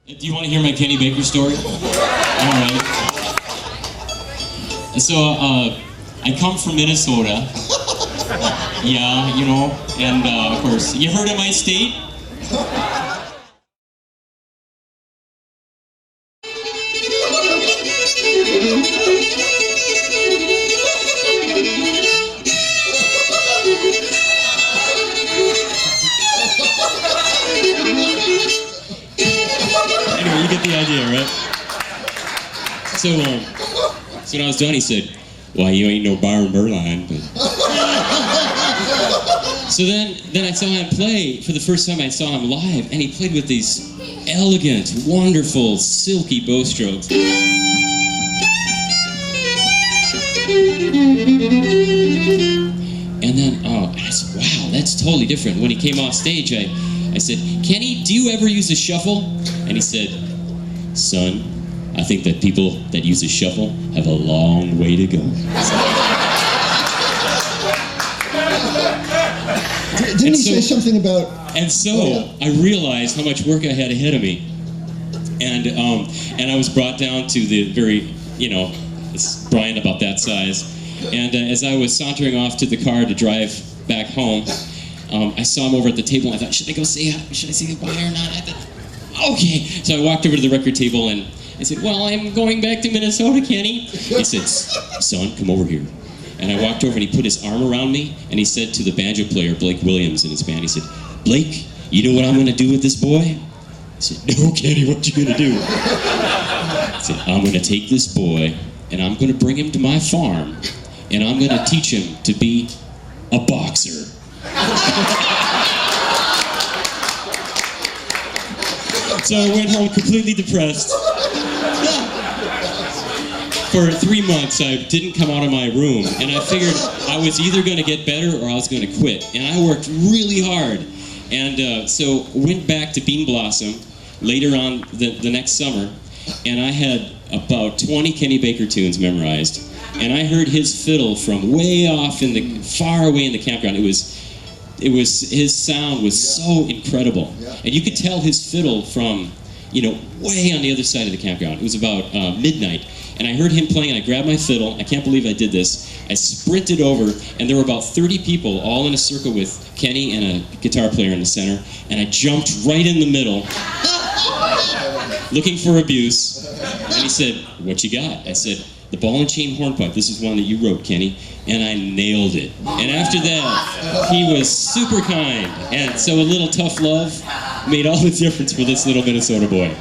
Do you want to hear my Kenny Baker story? All right. So, I come from Minnesota. Yeah, you know, and of course, you heard of my state? Anyway, you get the idea, right? So when I was done, he said, "Well, you ain't no Byron Berline." But... So then I saw him play. For the first time I saw him live, and he played with these elegant, wonderful, silky bow strokes. And then, I said, wow, that's totally different. When he came off stage, I said, "Kenny, do you ever use a shuffle?" And he said, "Son, I think that people that use a shuffle have a long way to go." Didn't he say something about... And so I realized how much work I had ahead of me. And I was brought down to the very, it's Brian about that size. And as I was sauntering off to the car to drive back home, I saw him over at the table, and I thought, should I say goodbye or not? I thought, okay. So I walked over to the record table, and I said, "Well, I'm going back to Minnesota, Kenny." He said, "Son, come over here." And I walked over, and he put his arm around me, and he said to the banjo player, Blake Williams, in his band, he said, "Blake, you know what I'm going to do with this boy?" I said, "No, Kenny, what you going to do?" I said, "I'm going to take this boy, and I'm going to bring him to my farm, and I'm going to teach him to be a boxer." So I went home completely depressed. For 3 months, I didn't come out of my room, and I figured I was either going to get better or I was going to quit. And I worked really hard. And so went back to Bean Blossom later on the next summer, and I had about 20 Kenny Baker tunes memorized. And I heard his fiddle from way off far away in the campground. His sound was so incredible. And you could tell his fiddle from, way on the other side of the campground. It was about midnight. And I heard him playing, and I grabbed my fiddle. I can't believe I did this. I sprinted over, and there were about 30 people all in a circle with Kenny and a guitar player in the center. And I jumped right in the middle, looking for abuse. And he said, "What you got?" I said, "The Ball and Chain Hornpipe. This is one that you wrote, Kenny." And I nailed it. And after that, he was super kind. And so a little tough love made all the difference for this little Minnesota boy.